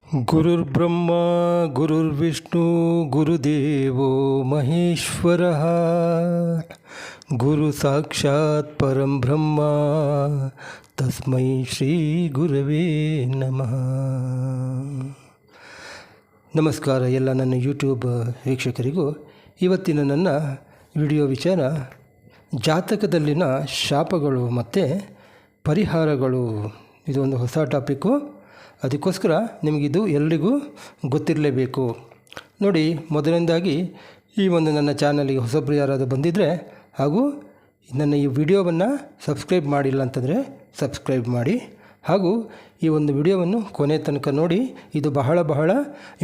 ಗುರುರ್ಬ್ರಹ್ಮ ಗುರುರ್ವಿಷ್ಣು ಗುರುದೇವೋ ಮಹೇಶ್ವರಃ ಗುರು ಸಾಕ್ಷಾತ್ ಪರಂ ಬ್ರಹ್ಮ ತಸ್ಮೈ ಶ್ರೀ ಗುರವೇ ನಮಃ. ನಮಸ್ಕಾರ ಎಲ್ಲ ನನ್ನ ಯೂಟ್ಯೂಬ್ ವೀಕ್ಷಕರಿಗೂ. ಇವತ್ತಿನ ನನ್ನ ವಿಡಿಯೋ ವಿಚಾರ ಜಾತಕದಲ್ಲಿನ ಶಾಪಗಳು ಮತ್ತು ಪರಿಹಾರಗಳು. ಇದೊಂದು ಹೊಸ ಟಾಪಿಕ್ಕು, ಅದಕ್ಕೋಸ್ಕರ ನಿಮಗಿದು ಎಲ್ರಿಗೂ ಗೊತ್ತಿರಲೇಬೇಕು. ನೋಡಿ, ಮೊದಲನೇದಾಗಿ ಈ ಒಂದು ನನ್ನ ಚಾನಲಿಗೆ ಹೊಸಬ್ರು ಯಾರಾದರೂ ಬಂದಿದ್ದರೆ ಹಾಗೂ ನನ್ನ ಈ ವಿಡಿಯೋವನ್ನು ಸಬ್ಸ್ಕ್ರೈಬ್ ಮಾಡಿಲ್ಲ ಅಂತಂದರೆ ಸಬ್ಸ್ಕ್ರೈಬ್ ಮಾಡಿ, ಹಾಗೂ ಈ ಒಂದು ವಿಡಿಯೋವನ್ನು ಕೊನೆ ತನಕ ನೋಡಿ. ಇದು ಬಹಳ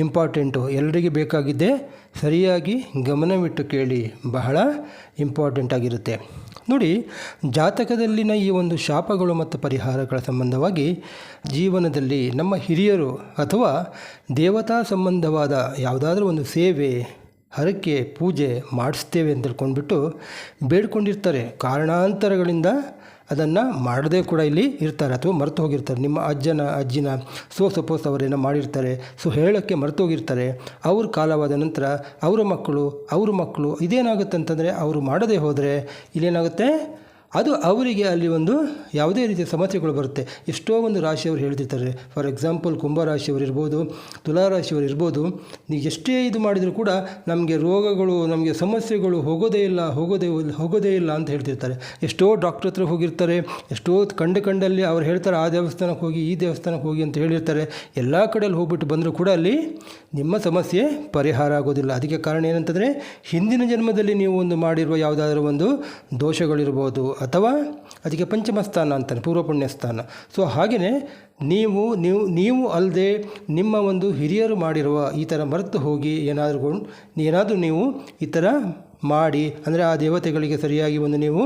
ಇಂಪಾರ್ಟೆಂಟು, ಎಲ್ಲರಿಗೆ ಬೇಕಾಗಿದ್ದೇ. ಸರಿಯಾಗಿ ಗಮನವಿಟ್ಟು ಕೇಳಿ, ಬಹಳ ಇಂಪಾರ್ಟೆಂಟ್ ಆಗಿರುತ್ತೆ. ನೋಡಿ, ಜಾತಕದಲ್ಲಿನ ಈ ಒಂದು ಶಾಪಗಳು ಮತ್ತು ಪರಿಹಾರಗಳ ಸಂಬಂಧವಾಗಿ ಜೀವನದಲ್ಲಿ ನಮ್ಮ ಹಿರಿಯರು ಅಥವಾ ದೇವತಾ ಸಂಬಂಧವಾದ ಯಾವುದಾದ್ರೂ ಒಂದು ಸೇವೆ, ಹರಕೆ, ಪೂಜೆ ಮಾಡಿಸ್ತೇವೆ ಅಂತ ತಿಳ್ಕೊಂಡ್ಬಿಟ್ಟು ಬೇಡ್ಕೊಂಡಿರ್ತಾರೆ. ಕಾರಣಾಂತರಗಳಿಂದ ಅದನ್ನು ಮಾಡದೇ ಕೂಡ ಇಲ್ಲಿ ಇರ್ತಾರೆ ಅಥವಾ ಮರೆತು ಹೋಗಿರ್ತಾರೆ. ನಿಮ್ಮ ಅಜ್ಜಿನ ಸಪೋಸ್ ಅವರೇನೋ ಮಾಡಿರ್ತಾರೆ, ಹೇಳೋಕ್ಕೆ ಮರೆತು ಹೋಗಿರ್ತಾರೆ. ಅವ್ರ ಕಾಲವಾದ ನಂತರ ಅವ್ರ ಮಕ್ಕಳು ಇದೇನಾಗುತ್ತೆ ಅಂತಂದರೆ, ಅವರು ಮಾಡದೇ ಹೋದರೆ ಇಲ್ಲೇನಾಗುತ್ತೆ, ಅದು ಅವರಿಗೆ ಅಲ್ಲಿ ಒಂದು ಯಾವುದೇ ರೀತಿಯ ಸಮಸ್ಯೆಗಳು ಬರುತ್ತೆ. ಎಷ್ಟೋ ಒಂದು ರಾಶಿಯವರು ಹೇಳ್ತಿರ್ತಾರೆ. ಫಾರ್ ಎಕ್ಸಾಂಪಲ್, ಕುಂಭರಾಶಿಯವರು ಇರ್ಬೋದು, ತುಲಾರಾಶಿಯವರು ಇರ್ಬೋದು. ನೀವು ಎಷ್ಟೇ ಇದು ಮಾಡಿದರೂ ಕೂಡ ನಮಗೆ ರೋಗಗಳು, ನಮಗೆ ಸಮಸ್ಯೆಗಳು ಹೋಗೋದೇ ಇಲ್ಲ ಅಂತ ಹೇಳ್ತಿರ್ತಾರೆ. ಎಷ್ಟೋ ಡಾಕ್ಟ್ರ್ ಹತ್ರ ಹೋಗಿರ್ತಾರೆ, ಎಷ್ಟೋ ಕಂಡಲ್ಲಿ ಅವ್ರು ಹೇಳ್ತಾರೆ ಆ ದೇವಸ್ಥಾನಕ್ಕೆ ಹೋಗಿ, ಈ ದೇವಸ್ಥಾನಕ್ಕೆ ಹೋಗಿ ಅಂತ ಹೇಳಿರ್ತಾರೆ. ಎಲ್ಲ ಕಡೆಯಲ್ಲಿ ಹೋಗ್ಬಿಟ್ಟು ಬಂದರೂ ಕೂಡ ಅಲ್ಲಿ ನಿಮ್ಮ ಸಮಸ್ಯೆ ಪರಿಹಾರ ಆಗೋದಿಲ್ಲ. ಅದಕ್ಕೆ ಕಾರಣ ಏನಂತಂದರೆ, ಹಿಂದಿನ ಜನ್ಮದಲ್ಲಿ ನೀವು ಒಂದು ಮಾಡಿರುವ ಯಾವುದಾದ್ರೂ ಒಂದು ದೋಷಗಳಿರ್ಬೋದು, ಅಥವಾ ಅದಕ್ಕೆ ಪಂಚಮ ಸ್ಥಾನ ಅಂತಾನೆ, ಪೂರ್ವ ಪುಣ್ಯ ಸ್ಥಾನ. ಸೊ ಹಾಗೆಯೇ ನೀವು ಅಲ್ಲದೆ ನಿಮ್ಮ ಒಂದು ಹಿರಿಯರು ಮಾಡಿರುವ ಈ ಥರ ಮರೆತು ಹೋಗಿ ಏನಾದರೂ ನೀವು ಈ ಥರ ಮಾಡಿ, ಅಂದರೆ ಆ ದೇವತೆಗಳಿಗೆ ಸರಿಯಾಗಿ ನೀವು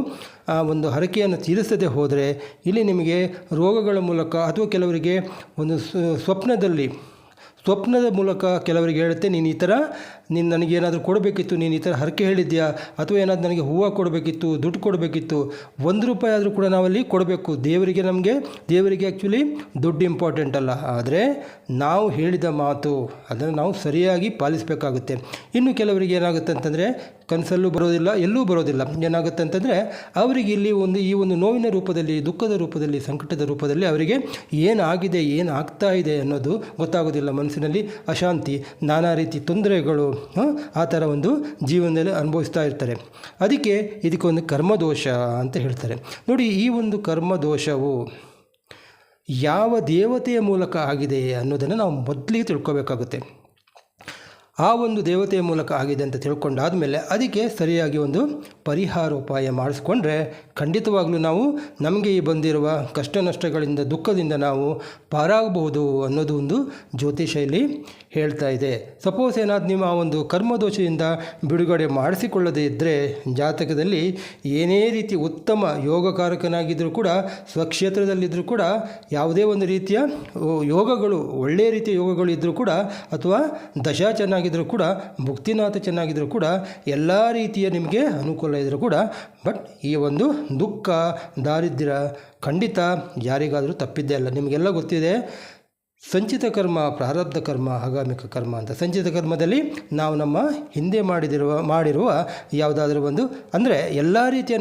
ಆ ಒಂದು ಹರಕೆಯನ್ನು ತೀರಿಸದೆ ಹೋದರೆ ಇಲ್ಲಿ ನಿಮಗೆ ರೋಗಗಳ ಮೂಲಕ, ಅಥವಾ ಕೆಲವರಿಗೆ ಒಂದು ಸ್ವಪ್ನದ ಮೂಲಕ ಕೆಲವರಿಗೆ ಹೇಳುತ್ತೆ, ನೀನು ನನಗೇನಾದರೂ ಕೊಡಬೇಕಿತ್ತು, ನೀನು ಈ ಥರ ಹರಕೆ ಹೇಳಿದ್ಯಾ, ಅಥವಾ ಏನಾದರೂ ನನಗೆ ಹೂವು ಕೊಡಬೇಕಿತ್ತು, ದುಡ್ಡು ಕೊಡಬೇಕಿತ್ತು, ₹1 ಆದರೂ ಕೂಡ ನಾವಲ್ಲಿ ಕೊಡಬೇಕು. ದೇವರಿಗೆ ಆ್ಯಕ್ಚುಲಿ ದುಡ್ಡು ಇಂಪಾರ್ಟೆಂಟ್ ಅಲ್ಲ, ಆದರೆ ನಾವು ಹೇಳಿದ ಮಾತು ಅದನ್ನು ನಾವು ಸರಿಯಾಗಿ ಪಾಲಿಸಬೇಕಾಗುತ್ತೆ. ಇನ್ನು ಕೆಲವರಿಗೆ ಏನಾಗುತ್ತೆ ಅಂತಂದರೆ, ಕನಸಲ್ಲೂ ಬರೋದಿಲ್ಲ, ಎಲ್ಲೂ ಬರೋದಿಲ್ಲ. ಏನಾಗುತ್ತೆ ಅಂತಂದರೆ, ಅವರಿಗೆ ಇಲ್ಲಿ ಈ ಒಂದು ನೋವಿನ ರೂಪದಲ್ಲಿ, ದುಃಖದ ರೂಪದಲ್ಲಿ, ಸಂಕಟದ ರೂಪದಲ್ಲಿ ಅವರಿಗೆ ಏನಾಗಿದೆ, ಏನಾಗ್ತಾ ಇದೆ ಅನ್ನೋದು ಗೊತ್ತಾಗೋದಿಲ್ಲ. ಮನಸ್ಸಿನಲ್ಲಿ ಅಶಾಂತಿ, ನಾನಾ ರೀತಿ ತೊಂದರೆಗಳು, ಆ ಥರ ಒಂದು ಜೀವನದಲ್ಲಿ ಅನುಭವಿಸ್ತಾ ಇರ್ತಾರೆ. ಇದಕ್ಕೊಂದು ಕರ್ಮದೋಷ ಅಂತ ಹೇಳ್ತಾರೆ. ನೋಡಿ, ಈ ಒಂದು ಕರ್ಮದೋಷವು ಯಾವ ದೇವತೆಯ ಮೂಲಕ ಆಗಿದೆ ಅನ್ನೋದನ್ನು ನಾವು ಮೊದಲಿಗೆ ತಿಳ್ಕೋಬೇಕಾಗುತ್ತೆ. ಆ ಒಂದು ದೇವತೆಯ ಮೂಲಕ ಆಗಿದೆ ಅಂತ ತಿಳ್ಕೊಂಡಾದ ಮೇಲೆ ಅದಕ್ಕೆ ಸರಿಯಾಗಿ ಒಂದು ಪರಿಹಾರೋಪಾಯ ಮಾಡಿಸ್ಕೊಂಡ್ರೆ ಖಂಡಿತವಾಗ್ಲೂ ನಮಗೆ ಬಂದಿರುವ ಕಷ್ಟ ನಷ್ಟಗಳಿಂದ, ದುಃಖದಿಂದ ನಾವು ಪಾರಾಗಬಹುದು ಅನ್ನೋದು ಒಂದು ಜ್ಯೋತಿಷಲ್ಲಿ ಹೇಳ್ತಾ ಇದೆ. ಸಪೋಸ್ ಏನಾದರೂ ನೀವು ಆ ಒಂದು ಕರ್ಮದೋಷದಿಂದ ಬಿಡುಗಡೆ ಮಾಡಿಸಿಕೊಳ್ಳದೇ ಇದ್ದರೆ, ಜಾತಕದಲ್ಲಿ ಏನೇ ರೀತಿ ಉತ್ತಮ ಯೋಗಕಾರಕನಾಗಿದ್ದರೂ ಕೂಡ, ಸ್ವಕ್ಷೇತ್ರದಲ್ಲಿದ್ದರೂ ಕೂಡ, ಯಾವುದೇ ಒಂದು ರೀತಿಯ ಯೋಗಗಳು, ಒಳ್ಳೆಯ ರೀತಿಯ ಯೋಗಗಳು ಇದ್ದರೂ ಕೂಡ, ಅಥವಾ ದಶಾ ಚೆನ್ನಾಗಿದ್ದರೂ ಕೂಡ, ಭುಕ್ತಿನಾಥ ಚೆನ್ನಾಗಿದ್ದರೂ ಕೂಡ, ಎಲ್ಲ ರೀತಿಯ ನಿಮಗೆ ಅನುಕೂಲ ಇದ್ದರೂ ಕೂಡ, ಬಟ್ ಈ ಒಂದು ದುಃಖ, ದಾರಿದ್ರ್ಯ ಖಂಡಿತ ಯಾರಿಗಾದರೂ ತಪ್ಪಿದ್ದೇ ಅಲ್ಲ. ನಿಮಗೆಲ್ಲ ಗೊತ್ತಿದೆ, ಸಂಚಿತ ಕರ್ಮ, ಪ್ರಾರಬ್ಧ ಕರ್ಮ, ಆಗಾಮಿಕ ಕರ್ಮ ಅಂತ. ಸಂಚಿತ ಕರ್ಮದಲ್ಲಿ ನಾವು ನಮ್ಮ ಹಿಂದೆ ಮಾಡಿರುವ ಯಾವುದಾದ್ರೂ ಒಂದು, ಅಂದರೆ ಎಲ್ಲ ರೀತಿಯ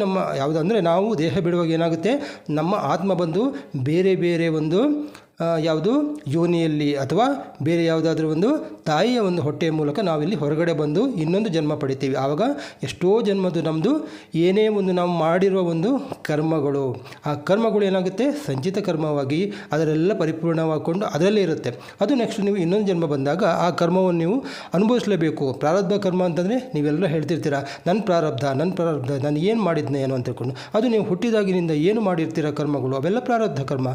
ಅಂದರೆ ನಾವು ದೇಹ ಬಿಡುವಾಗ ಏನಾಗುತ್ತೆ, ನಮ್ಮ ಆತ್ಮ ಬಂದು ಬೇರೆ ಒಂದು ಯಾವುದು ಯೋನಿಯಲ್ಲಿ, ಅಥವಾ ಬೇರೆ ಯಾವುದಾದ್ರೂ ಒಂದು ತಾಯಿಯ ಒಂದು ಹೊಟ್ಟೆಯ ಮೂಲಕ ನಾವಿಲ್ಲಿ ಹೊರಗಡೆ ಬಂದು ಇನ್ನೊಂದು ಜನ್ಮ ಪಡಿತೀವಿ. ಆವಾಗ ಎಷ್ಟೋ ಜನ್ಮದ್ದು ನಮ್ಮದು ಏನೇ ಒಂದು ನಾವು ಮಾಡಿರುವ ಒಂದು ಕರ್ಮಗಳು, ಆ ಕರ್ಮಗಳು ಏನಾಗುತ್ತೆ, ಸಂಚಿತ ಕರ್ಮವಾಗಿ ಅದರೆಲ್ಲ ಪರಿಪೂರ್ಣವಾಗಿಕೊಂಡು ಅದರಲ್ಲೇ ಇರುತ್ತೆ. ಅದು ನೆಕ್ಸ್ಟ್ ನೀವು ಇನ್ನೊಂದು ಜನ್ಮ ಬಂದಾಗ ಆ ಕರ್ಮವನ್ನು ನೀವು ಅನುಭವಿಸಲೇಬೇಕು. ಪ್ರಾರಬ್ಧ ಕರ್ಮ ಅಂತಂದರೆ ನೀವೆಲ್ಲ ಹೇಳ್ತಿರ್ತೀರ, ನನ್ನ ಪ್ರಾರಬ್ಧ ನಾನು ಏನು ಮಾಡಿದ್ನೆ ಏನೋ ಅಂತ ತಿಳ್ಕೊಂಡು. ಅದು ನೀವು ಹುಟ್ಟಿದಾಗಿನಿಂದ ಏನು ಮಾಡಿರ್ತೀರ ಕರ್ಮಗಳು, ಅವೆಲ್ಲ ಪ್ರಾರಬ್ಧ ಕರ್ಮ.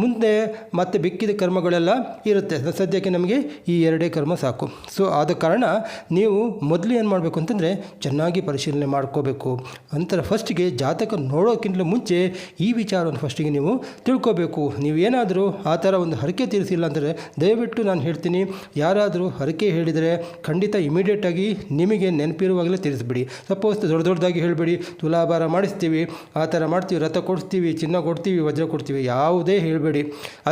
ಮುಂದೆ ಮತ್ತೆ ಬೆಕ್ಕಿದ ಕರ್ಮಗಳೆಲ್ಲ ಇರುತ್ತೆ. ಸದ್ಯಕ್ಕೆ ನಮಗೆ ಈ 2 ಕರ್ಮ ಸಾಕು. ಸೊ ಆದ ಕಾರಣ ನೀವು ಮೊದಲು ಏನು ಮಾಡಬೇಕು ಅಂತಂದರೆ, ಚೆನ್ನಾಗಿ ಪರಿಶೀಲನೆ ಮಾಡ್ಕೋಬೇಕು. ನಂತರ ಫಸ್ಟಿಗೆ ಜಾತಕ ನೋಡೋಕ್ಕಿಂತ ಮುಂಚೆ ಈ ವಿಚಾರವನ್ನು ಫಸ್ಟಿಗೆ ನೀವು ತಿಳ್ಕೋಬೇಕು. ನೀವೇನಾದರೂ ಆ ಥರ ಒಂದು ಹರಕೆ ತೀರಿಸಿಲ್ಲ ಅಂದರೆ, ದಯವಿಟ್ಟು ನಾನು ಹೇಳ್ತೀನಿ, ಯಾರಾದರೂ ಹರಕೆ ಹೇಳಿದರೆ ಖಂಡಿತ ಇಮಿಡಿಯೇಟಾಗಿ ನಿಮಗೆ ನೆನಪಿರುವಾಗಲೇ ತೀರಿಸ್ಬಿಡಿ. ಸಪೋಸ್ ದೊಡ್ಡದಾಗಿ ಹೇಳಬೇಡಿ, ತುಲಾಭಾರ ಮಾಡಿಸ್ತೀವಿ, ಆ ಥರ ಮಾಡ್ತೀವಿ, ರಥ ಕೊಡಿಸ್ತೀವಿ, ಚಿನ್ನ ಕೊಡ್ತೀವಿ, ವಜ್ರ ಕೊಡ್ತೀವಿ, ಯಾವುದೇ ಹೇಳಬೇಡಿ.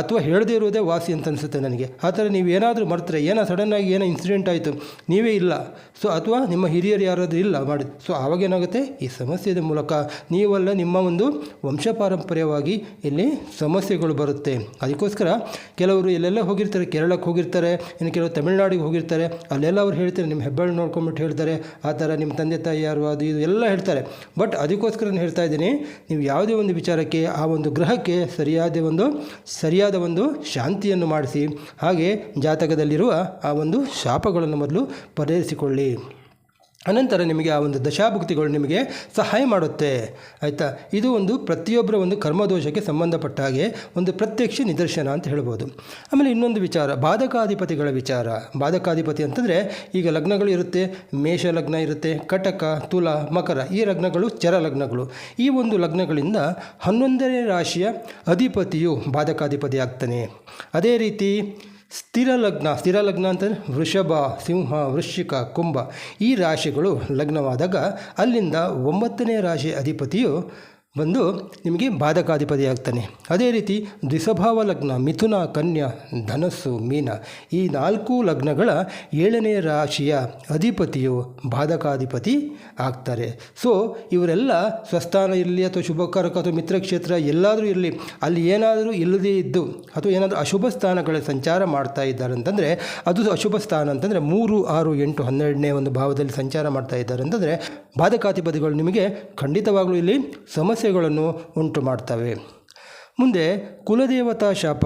ಅಥವಾ ಹೇಳದೇ ಇರೋದೇ ವಾಸಿ ಅಂತ ಅನಿಸುತ್ತೆ ನನಗೆ. ಆ ಥರ ನೀವು ಏನಾದರೂ ಮರ್ತರೆ, ಸಡನ್ನಾಗಿ ಏನೋ ಇನ್ಸಿಡೆಂಟ್ ಆಯಿತು, ನೀವೇ ಇಲ್ಲ, ಸೊ ಅಥವಾ ನಿಮ್ಮ ಹಿರಿಯರು ಯಾರಾದರೂ ಇಲ್ಲ ಮಾಡಿ, ಸೊ ಆವಾಗೇನಾಗುತ್ತೆ, ಈ ಸಮಸ್ಯೆಯ ಮೂಲಕ ನೀವಲ್ಲ ನಿಮ್ಮ ಒಂದು ವಂಶಪಾರಂಪರ್ಯವಾಗಿ ಇಲ್ಲಿ ಸಮಸ್ಯೆಗಳು ಬರುತ್ತೆ. ಅದಕ್ಕೋಸ್ಕರ ಕೆಲವರು ಎಲ್ಲೆಲ್ಲ ಹೋಗಿರ್ತಾರೆ, ಕೇರಳಕ್ಕೆ ಹೋಗಿರ್ತಾರೆ, ಇನ್ನು ಕೆಲವರು ತಮಿಳ್ನಾಡಿಗೆ ಹೋಗಿರ್ತಾರೆ, ಅಲ್ಲೆಲ್ಲ ಅವ್ರು ಹೇಳ್ತಾರೆ ನಿಮ್ಮ ಹೆಬ್ಬೆರಳು ನೋಡ್ಕೊಂಬಿಟ್ಟು ಹೇಳ್ತಾರೆ, ಆ ಥರ ನಿಮ್ಮ ತಂದೆ ತಾಯಿ ಯಾರು ಅದು ಇದು ಎಲ್ಲ ಹೇಳ್ತಾರೆ. ಬಟ್ ಅದಕ್ಕೋಸ್ಕರ ನಾನು ಹೇಳ್ತಾ ಇದ್ದೀನಿ, ನೀವು ಯಾವುದೇ ಒಂದು ವಿಚಾರಕ್ಕೆ ಆ ಒಂದು ಗ್ರಹಕ್ಕೆ ಸರಿಯಾದ ಒಂದು ಶಾಂತಿಯನ್ನು ಮಾಡಿಸಿ, ಹಾಗೆ ಜಾತಕದಲ್ಲಿರುವ ಆ ಒಂದು ಶಾಪಗಳನ್ನು ಮೊದಲು ಪರಿಹರಿಸಿಕೊಳ್ಳಿ. ಅನಂತರ ನಿಮಗೆ ಆ ಒಂದು ದಶಾಭುಕ್ತಿಗಳು ನಿಮಗೆ ಸಹಾಯ ಮಾಡುತ್ತೆ. ಆಯಿತಾ, ಇದು ಒಂದು ಪ್ರತಿಯೊಬ್ಬರ ಒಂದು ಕರ್ಮದೋಷಕ್ಕೆ ಸಂಬಂಧಪಟ್ಟ ಹಾಗೆ ಒಂದು ಪ್ರತ್ಯಕ್ಷ ನಿದರ್ಶನ ಅಂತ ಹೇಳ್ಬೋದು. ಆಮೇಲೆ ಇನ್ನೊಂದು ವಿಚಾರ, ಬಾಧಕಾಧಿಪತಿಗಳ ವಿಚಾರ. ಬಾಧಕಾಧಿಪತಿ ಅಂತಂದರೆ ಈಗ ಲಗ್ನಗಳು ಇರುತ್ತೆ, ಮೇಷ ಲಗ್ನ ಇರುತ್ತೆ, ಕಟಕ, ತುಲ, ಮಕರ, ಈ ಲಗ್ನಗಳು ಚರ ಲಗ್ನಗಳು. ಈ ಒಂದು ಲಗ್ನಗಳಿಂದ 11ನೇ ರಾಶಿಯ ಅಧಿಪತಿಯು ಬಾಧಕಾಧಿಪತಿ ಆಗ್ತಾನೆ. ಅದೇ ರೀತಿ ಸ್ಥಿರ ಲಗ್ನ ಅಂತಂದರೆ ವೃಷಭ, ಸಿಂಹ, ವೃಶ್ಚಿಕ, ಕುಂಭ ಈ ರಾಶಿಗಳು ಲಗ್ನವಾದಾಗ ಅಲ್ಲಿಂದ 9ನೇ ರಾಶಿ ಅಧಿಪತಿಯು ಬಂದು ನಿಮಗೆ ಬಾಧಕಾಧಿಪತಿ ಆಗ್ತಾನೆ. ಅದೇ ರೀತಿ ದ್ವಿಸ್ವಭಾವ ಲಗ್ನ ಮಿಥುನ, ಕನ್ಯಾ, ಧನಸ್ಸು, ಮೀನ ಈ 4 ಲಗ್ನಗಳ 7ನೇ ರಾಶಿಯ ಅಧಿಪತಿಯು ಬಾಧಕಾಧಿಪತಿ ಆಗ್ತಾರೆ. ಸೊ ಇವರೆಲ್ಲ ಸ್ವಸ್ಥಾನ ಇರಲಿ ಅಥವಾ ಶುಭಕಾರಕ ಅಥವಾ ಮಿತ್ರಕ್ಷೇತ್ರ ಎಲ್ಲಾದರೂ ಇರಲಿ, ಅಲ್ಲಿ ಏನಾದರೂ ಇಲ್ಲದೇ ಇದ್ದು ಅಥವಾ ಏನಾದರೂ ಅಶುಭ ಸ್ಥಾನಗಳ ಸಂಚಾರ ಮಾಡ್ತಾ ಇದ್ದಾರೆ ಅಂತಂದರೆ, ಅದು ಅಶುಭ ಸ್ಥಾನ ಅಂತಂದರೆ 3, 6, 8, 12ನೇ ಒಂದು ಭಾವದಲ್ಲಿ ಸಂಚಾರ ಮಾಡ್ತಾ ಇದ್ದಾರೆ ಅಂತಂದರೆ ಬಾಧಕಾಧಿಪತಿಗಳು ನಿಮಗೆ ಖಂಡಿತವಾಗಲೂ ಇಲ್ಲಿ ಸಮಸ್ಯೆಗಳನ್ನು ಉಂಟು ಮಾಡ್ತವೆ. ಮುಂದೆ ಕುಲದೇವತಾ ಶಾಪ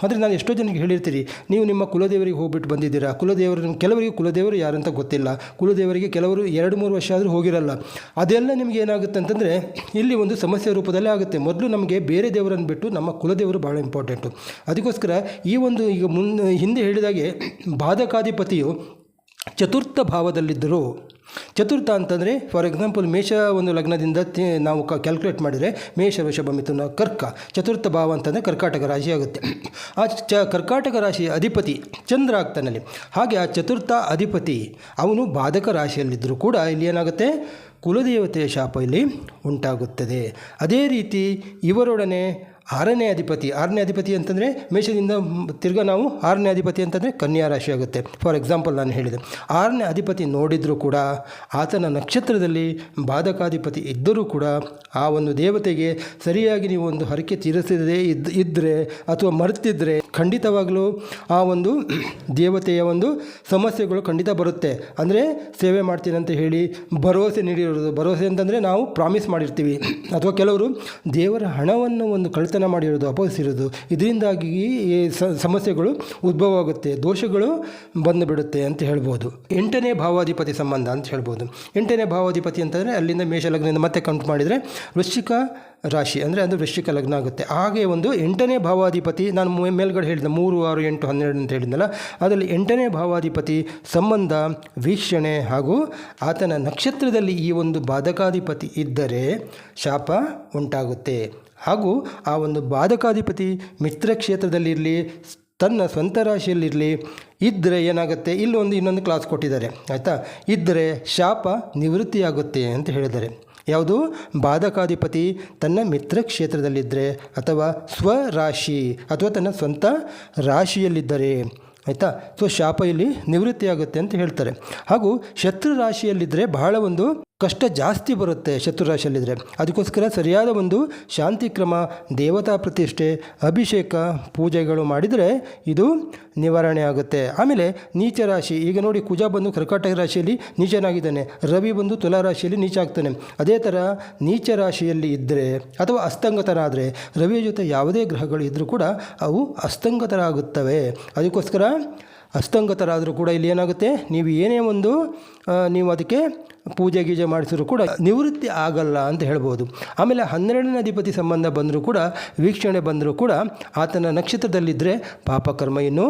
ಅಂದರೆ ನಾನು ಎಷ್ಟೋ ಜನಕ್ಕೆ ಹೇಳಿರ್ತೀರಿ, ನೀವು ನಿಮ್ಮ ಕುಲದೇವರಿಗೆ ಹೋಗ್ಬಿಟ್ಟು ಬಂದಿದ್ದೀರಾ, ಕೆಲವರಿಗೆ ಕುಲದೇವರು ಯಾರಂತ ಗೊತ್ತಿಲ್ಲ, ಕುಲದೇವರಿಗೆ ಕೆಲವರು 2-3 ವರ್ಷ ಆದರೂ ಹೋಗಿರಲ್ಲ. ಅದೆಲ್ಲ ನಿಮಗೆ ಏನಾಗುತ್ತೆ ಅಂತಂದರೆ ಇಲ್ಲಿ ಒಂದು ಸಮಸ್ಯೆ ರೂಪದಲ್ಲೇ ಆಗುತ್ತೆ. ಮೊದಲು ನಮಗೆ ಬೇರೆ ದೇವರನ್ನು ಬಿಟ್ಟು ನಮ್ಮ ಕುಲದೇವರು ಭಾಳ ಇಂಪಾರ್ಟೆಂಟು. ಅದಕ್ಕೋಸ್ಕರ ಈ ಒಂದು ಈಗ ಹಿಂದೆ ಹೇಳಿದಾಗೆ ಬಾಧಕಾಧಿಪತಿಯು ಚತುರ್ಥ ಭಾವದಲ್ಲಿದ್ದರು. ಚತುರ್ಥ ಅಂತಂದರೆ ಫಾರ್ ಎಕ್ಸಾಂಪಲ್ ಮೇಷ ಒಂದು ಲಗ್ನದಿಂದ ನಾವು ಕ್ಯಾಲ್ಕುಲೇಟ್ ಮಾಡಿದರೆ ಮೇಷ, ವೃಷಭ, ಮಿಥುನ, ಕರ್ಕ, ಚತುರ್ಥ ಭಾವ ಅಂತಂದರೆ ಕರ್ಕಾಟಕ ರಾಶಿ ಆಗುತ್ತೆ. ಆ ಕರ್ಕಾಟಕ ರಾಶಿಯ ಅಧಿಪತಿ ಚಂದ್ರ ಆಗ್ತಾನಲ್ಲಿ. ಹಾಗೆ ಆ ಚತುರ್ಥ ಅಧಿಪತಿ ಅವನು ಬಾಧಕ ರಾಶಿಯಲ್ಲಿದ್ದರೂ ಕೂಡ ಇಲ್ಲಿ ಏನಾಗುತ್ತೆ, ಕುಲದೇವತೆಯ ಶಾಪ ಇಲ್ಲಿ ಉಂಟಾಗುತ್ತದೆ. ಅದೇ ರೀತಿ ಇವರೊಡನೆ 6ನೇ ಅಧಿಪತಿ ಅಂತಂದರೆ ಮೇಷದಿಂದ ತಿರ್ಗಾ ನಾವು 6ನೇ ಅಧಿಪತಿ ಅಂತಂದರೆ ಕನ್ಯಾ ರಾಶಿ ಆಗುತ್ತೆ. ಫಾರ್ ಎಕ್ಸಾಂಪಲ್ ನಾನು ಹೇಳಿದೆ 6ನೇ ಅಧಿಪತಿ ನೋಡಿದರೂ ಕೂಡ ಆತನ ನಕ್ಷತ್ರದಲ್ಲಿ ಬಾಧಕಾಧಿಪತಿ ಇದ್ದರೂ ಕೂಡ ಆ ಒಂದು ದೇವತೆಗೆ ಸರಿಯಾಗಿ ನೀವು ಒಂದು ಹರಕೆ ತೀರಿಸದೇ ಇದ್ದರೆ ಅಥವಾ ಮರೆತಿದ್ದರೆ ಖಂಡಿತವಾಗಲೂ ಆ ಒಂದು ದೇವತೆಯ ಒಂದು ಸಮಸ್ಯೆಗಳು ಖಂಡಿತ ಬರುತ್ತೆ. ಅಂದರೆ ಸೇವೆ ಮಾಡ್ತೀನಿ ಅಂತ ಹೇಳಿ ಭರವಸೆ ನೀಡಿರೋದು, ಭರವಸೆ ಅಂತಂದರೆ ನಾವು ಪ್ರಾಮಿಸ್ ಮಾಡಿರ್ತೀವಿ, ಅಥವಾ ಕೆಲವರು ದೇವರ ಹಣವನ್ನು ಒಂದು ಕಳ್ತನ ಮಾಡಿರೋದು, ಅಪಹರಿಸಿರೋದು, ಇದರಿಂದಾಗಿ ಸಮಸ್ಯೆಗಳು ಉದ್ಭವ ಆಗುತ್ತೆ, ದೋಷಗಳು ಬಂದುಬಿಡುತ್ತೆ ಅಂತ ಹೇಳ್ಬೋದು. 8ನೇ ಭಾವಾಧಿಪತಿ ಸಂಬಂಧ ಅಂತ ಹೇಳ್ಬೋದು. 8ನೇ ಭಾವಾಧಿಪತಿ ಅಂತಂದರೆ ಅಲ್ಲಿಂದ ಮೇಷ ಲಗ್ನದಿಂದ ಮತ್ತೆ ಕೌಂಟ್ ಮಾಡಿದರೆ ವೃಶ್ಚಿಕ ರಾಶಿ ಅಂದರೆ ಅದು ವೃಶ್ಚಿಕ ಲಗ್ನ ಆಗುತ್ತೆ. ಹಾಗೆ ಒಂದು 8ನೇ ಭಾವಾಧಿಪತಿ ನಾನು ಮೇಲ್ಗಡೆ ಹೇಳಿದೆ 3, 6, 8, 12 ಅಂತ ಹೇಳಿದ್ನಲ್ಲ, ಅದರಲ್ಲಿ 8ನೇ ಭಾವಾಧಿಪತಿ ಸಂಬಂಧ, ವೀಕ್ಷಣೆ ಹಾಗೂ ಆತನ ನಕ್ಷತ್ರದಲ್ಲಿ ಈ ಒಂದು ಬಾಧಕಾಧಿಪತಿ ಇದ್ದರೆ ಶಾಪ ಉಂಟಾಗುತ್ತೆ. ಹಾಗೂ ಆ ಒಂದು ಬಾಧಕಾಧಿಪತಿ ಮಿತ್ರ ಕ್ಷೇತ್ರದಲ್ಲಿರಲಿ, ತನ್ನ ಸ್ವಂತ ರಾಶಿಯಲ್ಲಿರಲಿ ಇದ್ದರೆ ಏನಾಗುತ್ತೆ, ಇನ್ನೊಂದು ಕ್ಲಾಸ್ ಕೊಟ್ಟಿದ್ದಾರೆ ಆಯಿತಾ, ಇದ್ದರೆ ಶಾಪ ನಿವೃತ್ತಿಯಾಗುತ್ತೆ ಅಂತ ಹೇಳಿದ್ದಾರೆ. ಯಾವುದು, ಬಾಧಕಾಧಿಪತಿ ತನ್ನ ಮಿತ್ರ ಕ್ಷೇತ್ರದಲ್ಲಿದ್ದರೆ ಅಥವಾ ಸ್ವರಾಶಿ ಅಥವಾ ತನ್ನ ಸ್ವಂತ ರಾಶಿಯಲ್ಲಿದ್ದರೆ ಆಯಿತಾ, ಸೊ ಶಾಪ ಇಲ್ಲಿ ನಿವೃತ್ತಿಯಾಗುತ್ತೆ ಅಂತ ಹೇಳ್ತಾರೆ. ಹಾಗೂ ಶತ್ರು ರಾಶಿಯಲ್ಲಿದ್ದರೆ ಬಹಳ ಒಂದು ಕಷ್ಟ ಜಾಸ್ತಿ ಬರುತ್ತೆ ಶತ್ರುರಾಶಿಯಲ್ಲಿದ್ದರೆ. ಅದಕ್ಕೋಸ್ಕರ ಸರಿಯಾದ ಒಂದು ಶಾಂತಿ ಕ್ರಮ, ದೇವತಾ ಪ್ರತಿಷ್ಠೆ, ಅಭಿಷೇಕ, ಪೂಜೆಗಳು ಮಾಡಿದರೆ ಇದು ನಿವಾರಣೆ ಆಗುತ್ತೆ. ಆಮೇಲೆ ನೀಚ ರಾಶಿ, ಈಗ ನೋಡಿ ಕುಜ ಬಂದು ಕರ್ಕಾಟಕ ರಾಶಿಯಲ್ಲಿ ನೀಚನಾಗಿದ್ದಾನೆ, ರವಿ ಬಂದು ತುಲಾ ರಾಶಿಯಲ್ಲಿ ನೀಚ ಆಗ್ತಾನೆ. ಅದೇ ಥರ ನೀಚ ರಾಶಿಯಲ್ಲಿ ಇದ್ದರೆ ಅಥವಾ ಅಸ್ತಂಗತರಾದರೆ, ರವಿಯ ಜೊತೆ ಯಾವುದೇ ಗ್ರಹಗಳು ಇದ್ದರೂ ಕೂಡ ಅವು ಅಸ್ತಂಗತರಾಗುತ್ತವೆ. ಅದಕ್ಕೋಸ್ಕರ ಅಸ್ತಂಗತರಾದರೂ ಕೂಡ ಇಲ್ಲಿ ಏನಾಗುತ್ತೆ, ನೀವು ಏನೇ ಒಂದು ನೀವು ಅದಕ್ಕೆ ಪೂಜೆ ಗೀಜೆ ಮಾಡಿಸಿದ್ರು ಕೂಡ ನಿವೃತ್ತಿ ಆಗಲ್ಲ ಅಂತ ಹೇಳ್ಬೋದು. ಆಮೇಲೆ 12ನೇ ಅಧಿಪತಿ ಸಂಬಂಧ ಬಂದರೂ ಕೂಡ, ವೀಕ್ಷಣೆ ಬಂದರೂ ಕೂಡ ಆತನ ನಕ್ಷತ್ರದಲ್ಲಿದ್ದರೆ ಪಾಪಕರ್ಮ ಇನ್ನೂ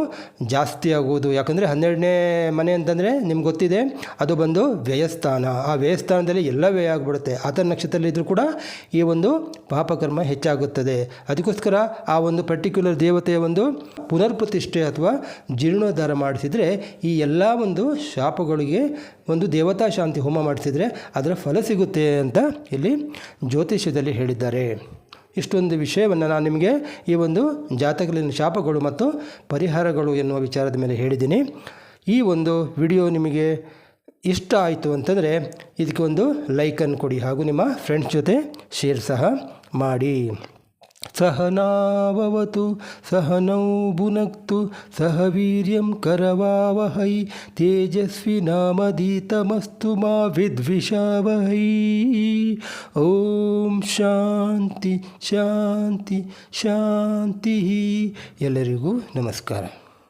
ಜಾಸ್ತಿ ಆಗುವುದು. ಯಾಕಂದರೆ 12ನೇ ಮನೆ ಅಂತಂದರೆ ನಿಮ್ಗೆ ಗೊತ್ತಿದೆ, ಅದು ಬಂದು ವ್ಯಯಸ್ಥಾನ. ಆ ವ್ಯಯಸ್ಥಾನದಲ್ಲಿ ಎಲ್ಲ ವ್ಯಯ ಆಗಿಬಿಡುತ್ತೆ. ಆತನ ನಕ್ಷತ್ರದಲ್ಲಿದ್ದರೂ ಕೂಡ ಈ ಒಂದು ಪಾಪಕರ್ಮ ಹೆಚ್ಚಾಗುತ್ತದೆ. ಅದಕ್ಕೋಸ್ಕರ ಆ ಒಂದು ಪರ್ಟಿಕ್ಯುಲರ್ ದೇವತೆಯ ಒಂದು ಪುನರ್ಪ್ರತಿಷ್ಠೆ ಅಥವಾ ಜೀರ್ಣೋದ್ಧಾರ ಮಾಡಿಸಿದರೆ ಈ ಎಲ್ಲ ಒಂದು ಶಾಪಗಳಿಗೆ ಒಂದು ದೇವತಾ ಶಾಂತಿ ಹೋಮ ಮಾಡಿಸಿದರೆ ಅದರ ಫಲ ಸಿಗುತ್ತೆ ಅಂತ ಇಲ್ಲಿ ಜ್ಯೋತಿಷ್ಯದಲ್ಲಿ ಹೇಳಿದ್ದಾರೆ. ಇಷ್ಟೊಂದು ವಿಷಯವನ್ನು ನಾನು ನಿಮಗೆ ಈ ಒಂದು ಜಾತಕದಲ್ಲಿನ ಶಾಪಗಳು ಮತ್ತು ಪರಿಹಾರಗಳು ಎನ್ನುವ ವಿಚಾರದ ಮೇಲೆ ಹೇಳಿದ್ದೀನಿ. ಈ ಒಂದು ವಿಡಿಯೋ ನಿಮಗೆ ಇಷ್ಟ ಆಯಿತು ಅಂತಂದರೆ ಇದಕ್ಕೆ ಒಂದು ಲೈಕನ್ನು ಕೊಡಿ, ಹಾಗೂ ನಿಮ್ಮ ಫ್ರೆಂಡ್ಸ್ ಜೊತೆ ಶೇರ್ ಸಹ ಮಾಡಿ. ಸಹನಾವವತು ಸಹನೌ ಭುನಕ್ತು ಸಹ ವೀರ್ಯಂ ಕರವಾವಹೈ ತೇಜಸ್ವಿನಾಮಧೀತಮಸ್ತು ಮಾ ವಿದ್ವಿಷಾವಹೈ. ಓಂ ಶಾಂತಿ ಶಾಂತಿ ಶಾಂತಿ. ಎಲ್ಲರಿಗೂ ನಮಸ್ಕಾರ.